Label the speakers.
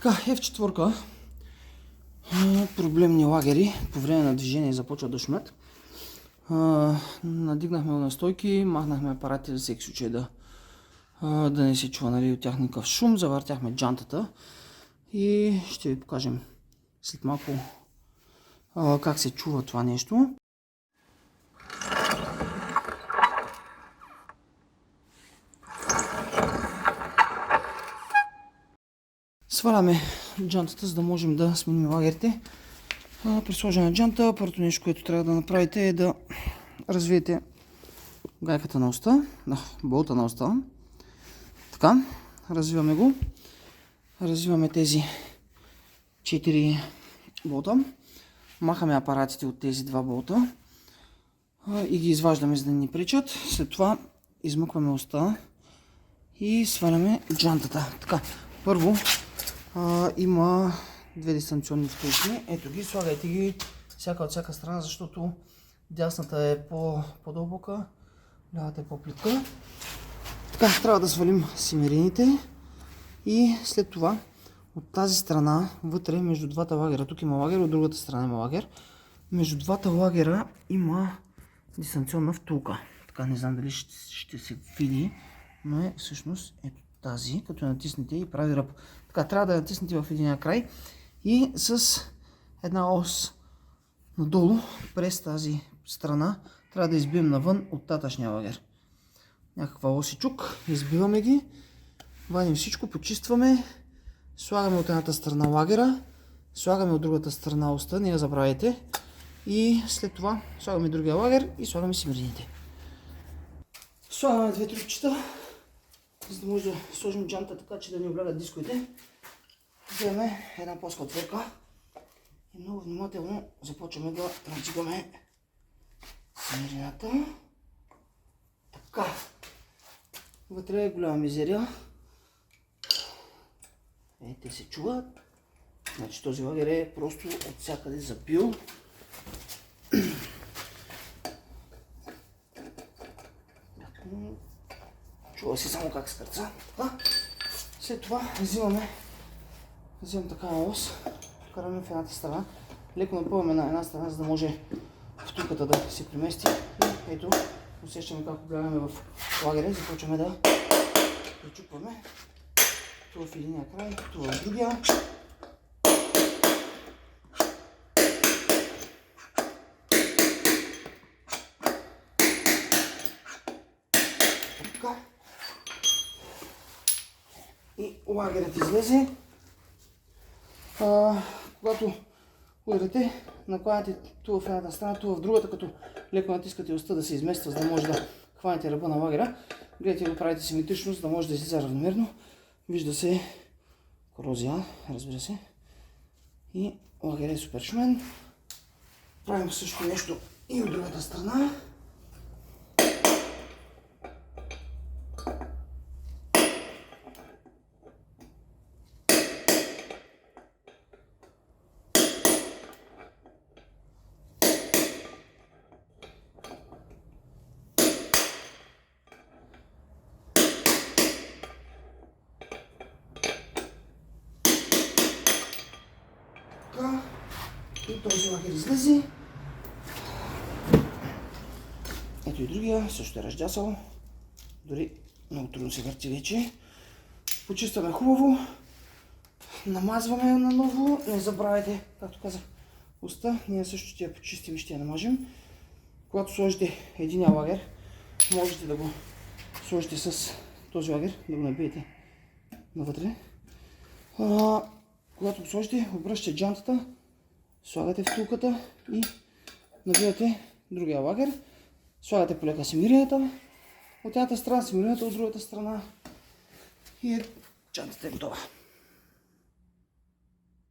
Speaker 1: Така, F4, проблемни лагери по време на движение започват да шумят. Надигнахме настойки, махнахме апаратите за всеки случай да не се чува, нали, от тях никакъв шум. Завъртяхме джантата и ще ви покажем след малко как се чува това нещо. Сваляме джантата, за да можем да сменим лагерите. При сложена на джанта, първото нещо, което трябва да направите, е да развиете гайката на оста, болта на оста. Така, развиваме го. Развиваме тези 4 болта. Махаме апаратите от тези 2 болта и ги изваждаме, за да ни пречат. След това измъкваме оста и сваляме джантата. Така, първо има 2 дистанционни втулки. Ето ги, слагайте ги всяка от всяка страна, защото дясната е по-дълбока, лявата е по-плитка. Така, трябва да свалим симерините и след това от тази страна, вътре между двата лагера, тук има лагер, от другата страна има лагер. Между двата лагера има дистанционна втулка. Така, не знам дали ще се види, но е всъщност ето тази, като я натиснете и прави ръб. Така, трябва да я натиснете в единия край и с една ос надолу през тази страна трябва да избием навън от татъчния лагер. Някаква ос и чук, избиваме ги, вадим всичко, почистваме, слагаме от едната страна лагера, слагаме от другата страна оста, не я забравяйте, и след това слагаме другия лагер и слагаме симерините. Слагаме 2 трубчета, за да може да сложим джанта така, че да не облягат дисковете. Вземем една плоска отвърка и много внимателно започваме да надигаме симерината. Така. Вътре е голяма мизерия. Те се чуват. Значи този лагер е просто от всякъде запил. Чува се само как скърца. След това взимам такава ос, караме в едната страна, леко напъваме на една страна, за да може втулката да се премести. И ето, усещаме как гледаме в лагеря, започваме да причупваме. Това в единия край, това в другия. Така. И лагерът излезе. Когато ударите, накланяте това в едната страна, това в другата, като леко натискате оста да се измества, за да може да хванете ръба на лагера. Гледайте, го правите симетрично, за да може да излиза равномерно. Вижда се корозия, разбира се. И лагерът е супер шумен. Правим също нещо и от другата страна. И този лагер излезе. Ето и другия, също е раздясал. Дори много трудно се върти вече. Почистваме хубаво. Намазваме наново. Не забравяйте, както казах, оста. Ние също ще я почистим и ще я намажем. Когато сложите единия лагер, можете да го сложите с този лагер, да го набиете навътре. Когато го сложите, обръщате джантата, слагате втулката и набивате другия лагер. Слагате полека симерията от едната страна, симерията от другата страна и джантата е готова.